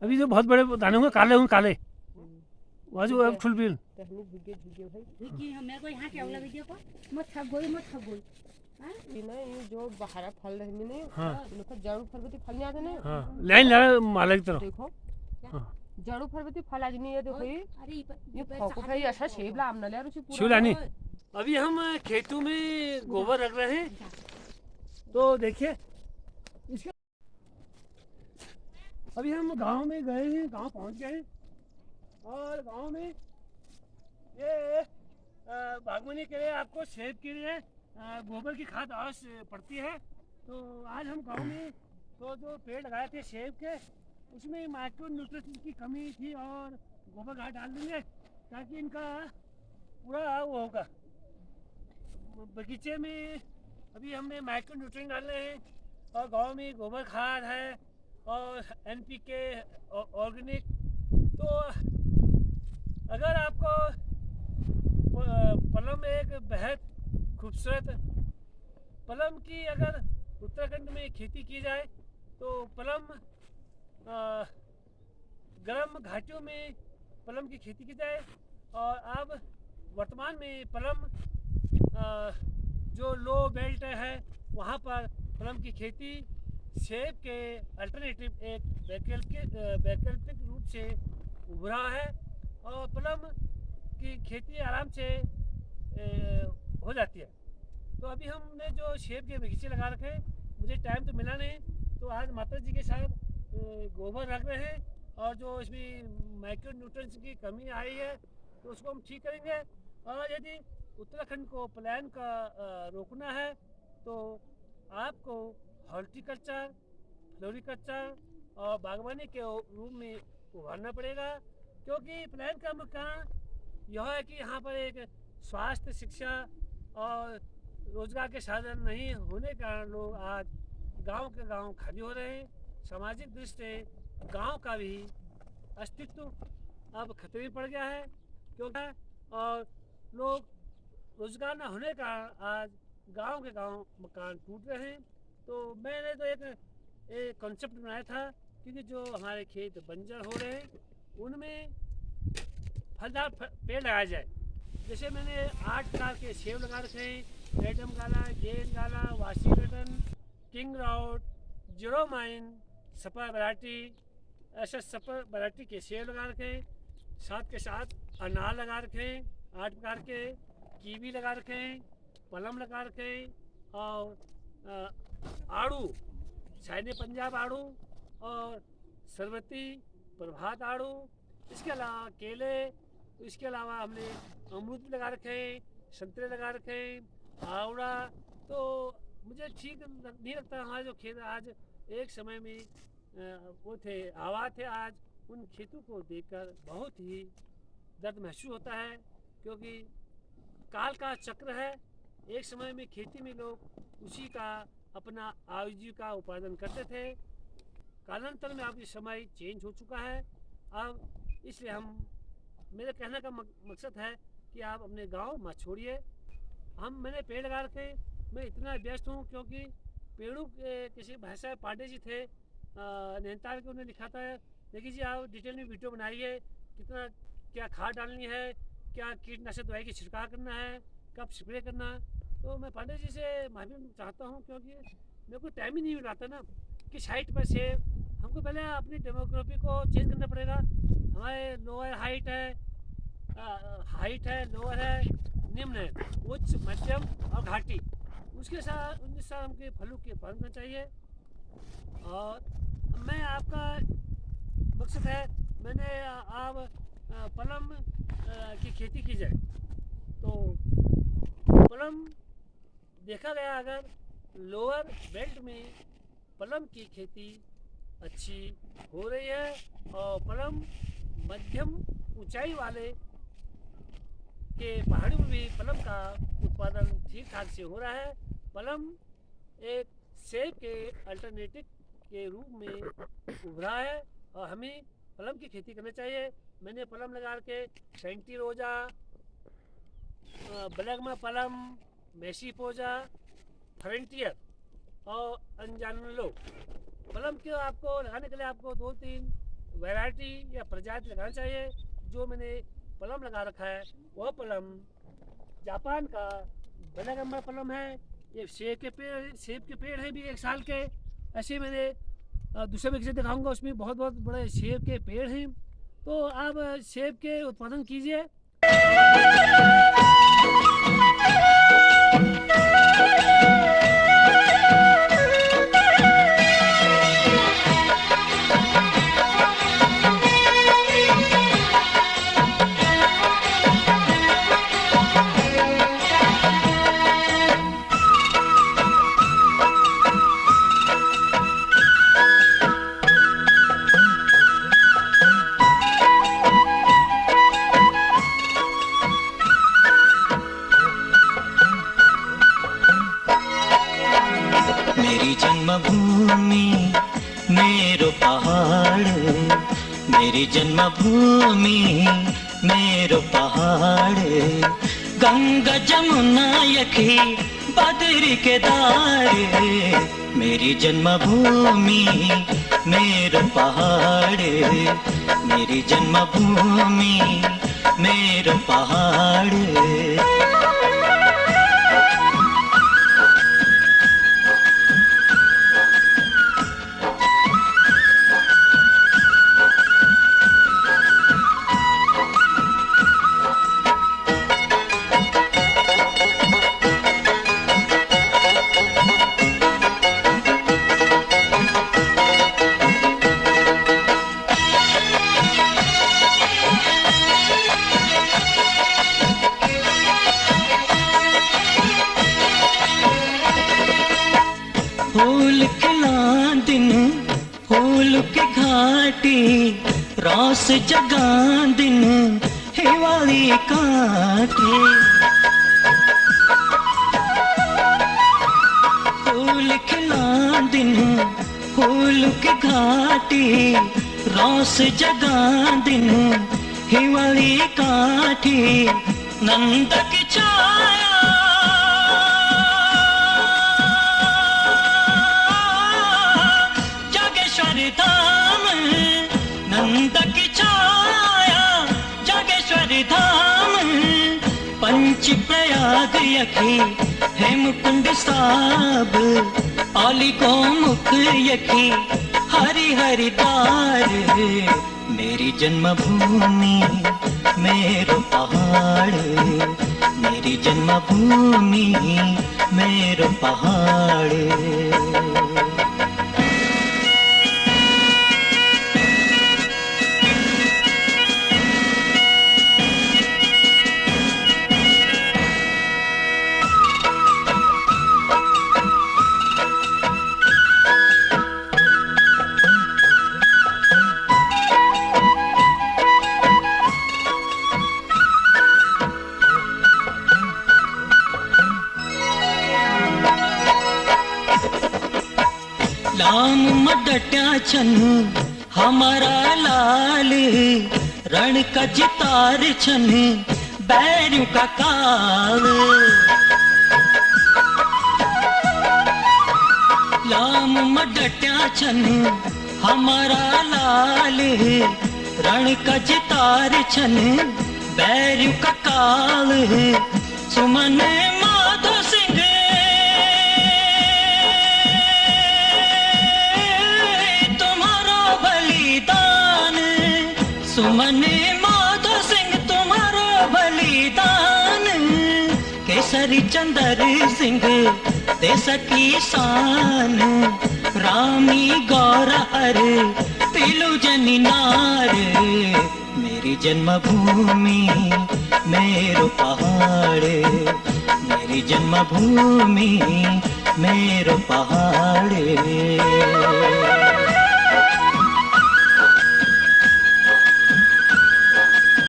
अभी जो बहुत बड़े दाने होंगे काले होंगे काले वो जो फुल बिल मेरे को यहाँ क्या वाला वीडियो को मत थक गई नहीं जो बाहर फल रहे नहीं हाँ जड़ू फरबती फल नहीं आते नहीं हाँ लाइन लगा माला की तरफ देखो जड़ू फरबती फल आज नहीं है देखो ये फोको भाई ऐसा शेप ला हमने ले रुचि पूरा शिवलानी अभी हम खेतों में गोबर रख रहे हैं तो देखिए इसके अभी हम गांव में गए हैं गांव पहुंच गए हैं और गांव में ये बागवानी के लिए आपको सेब के लिए गोबर की खाद आवश्यक पड़ती है। तो आज हम गांव में तो जो पेड़ लगाए थे सेब के उसमें माइक्रो न्यूट्रिशन की कमी थी और गोबर खाद डाल देंगे ताकि इनका पूरा वो होगा। बगीचे में अभी हमने माइक्रो न्यूट्रिएंट डाले हैं और गांव में गोबर खाद है और NPK ऑर्गेनिक। तो अगर आपको पलम एक बेहद खूबसूरत पलम की अगर उत्तराखंड में खेती की जाए तो पलम गर्म घाटियों में पलम की खेती की जाए और अब वर्तमान में पलम जो लो बेल्ट है वहाँ पर पलम की खेती सेब के अल्टरनेटिव एक वैकल्पिक रूप से उभरा है और पलम की खेती आराम से हो जाती है। तो अभी हमने जो सेब के बगीचे लगा रखे हैं मुझे टाइम तो मिला नहीं तो आज माता जी के साथ गोबर रख रहे हैं और जो इसमें माइक्रो न्यूट्रिएंट्स की कमी आई है तो उसको हम ठीक करेंगे। और यदि उत्तराखंड को पलायन का रोकना है तो आपको हॉर्टिकल्चर फ्लोरिकल्चर और बागवानी के रूप में उभारना पड़ेगा क्योंकि पलायन का मुख्य कारण यह है कि यहाँ पर एक स्वास्थ्य शिक्षा और रोजगार के साधन नहीं होने के कारण लोग आज गांव के गांव खाली हो रहे हैं। सामाजिक दृष्टि से गांव का भी अस्तित्व अब खतरे में पड़ गया है क्योंकि और लोग रोजगार न होने का आज गांव के गांव मकान टूट रहे हैं। तो मैंने तो एक कॉन्सेप्ट बनाया था क्योंकि जो हमारे खेत बंजर हो रहे हैं उनमें फलदार पेड़ लगाया जाए। जैसे मैंने 8 प्रकार के सेब लगा रखे हैं, रेडम गाला, जेन गाला, वाशीरटन, किंग राउट, जीरोमाइन, सपर वैरायटी, ऐसे सपर वैरायटी के सेब लगा रखे हैं। साथ के साथ अनार लगा रखे हैं 8 प्रकार के, कीवी लगा रखे हैं, पलम लगा रखे हैं और आड़ू, शायद पंजाब आड़ू और सरबती प्रभात आड़ू, इसके अलावा केले, इसके अलावा हमने अमरूद भी लगा रखे हैं, संतरे लगा रखे हैं, आवड़ा। तो मुझे ठीक नहीं लगता हमारे जो खेत आज एक समय में वो थे आवाज थे, आज उन खेतों को देखकर बहुत ही दर्द महसूस होता है क्योंकि काल का चक्र है। एक समय में खेती में लोग उसी का अपना आजीविका उपार्जन करते थे। कालांतर में अब ये समय चेंज हो चुका है। अब इसलिए मेरे कहने का मकसद है कि आप अपने गांव मत छोड़िए। मैंने पेड़ लगा रखे, मैं इतना व्यस्त हूँ क्योंकि पेड़ों के किसी भाषा पांडे जी थे नैनीताल के, उन्होंने लिखा था देखिए जी आप डिटेल में वीडियो बनाइए, कितना क्या खाद डालनी है, क्या कीटनाशक दवाई की छिड़काव करना है, कब स्प्रे करना है। तो मैं पांडे जी से माफी चाहता हूँ क्योंकि मेरे को टाइम ही नहीं मिल रहा था ना कि साइट पर से हमको पहले अपनी डेमोग्राफी को चेंज करना पड़ेगा। हमारे लोअर हाइट है, लोअर है, निम्न है, उच्च, मध्यम और घाटी, उसके साथ हमके फलों के उत्पादन करना चाहिए। और मैं आपका मकसद है मैंने आप पलम की खेती की जाए तो पलम देखा गया अगर लोअर बेल्ट में पलम की खेती अच्छी हो रही है और पलम मध्यम ऊंचाई वाले के पहाड़ियों में भी पलम का उत्पादन ठीक ठाक से हो रहा है। पलम एक सेब के अल्टरनेटिव के रूप में उभरा है और हमें पलम की खेती करनी चाहिए। मैंने पलम लगा के सेंटी रोजा, बलगमा पलम, मेसीपोजा, फ्रंटियर और अंजानलो प्लम के आपको लगाने के लिए आपको 2-3 वैरायटी या प्रजाति लगाना चाहिए। जो मैंने प्लम लगा रखा है वह प्लम जापान का बनागम्मा प्लम है। ये सेब के पेड़ हैं भी 1 साल के। ऐसे मैंने दूसरे बगीचे दिखाऊंगा, उसमें बहुत बड़े सेब के पेड़ हैं। तो आप सेब के उत्पादन कीजिए। मेरी जन्मभूमि मेरो पहाड़, मेरी जन्मभूमि मेरो पहाड़, गंगा जमुना यखी बद्री केदार। मेरी जन्मभूमि मेरो पहाड़, मेरी जन्मभूमि मेरो पहाड़। फूल खिला दिन फूल की घाटी, रस जगा दिन हिवाली काटी। फूल खिला दिन फूल की घाटी, रस जगा दिन हिवाली काटी। नंद की छाया धाम, नंद की छाया जागेश्वर धाम। पंच प्रयाग यखी हेमकुंड साब, पाली को मुख यखी हरि हरि द्वार। मेरी जन्मभूमि मेरो पहाड़, मेरी जन्मभूमि मेरो पहाड़। लाम मडट्या छन हमारा लाल, रण का जितार छन बैरू का काल। लाम मडट्या छन हमारा लाल, रण का जितार छन बैरू का काल। सुमन माधो सिंह सुमन माधो सिंह तुम्हारा बलिदान। केसरी चंदर सिंह देश की शान, रामी गौरा हर तिलु जनी नार। मेरी जन्मभूमि मेरो पहाड़, मेरी जन्मभूमि मेरो पहाड़।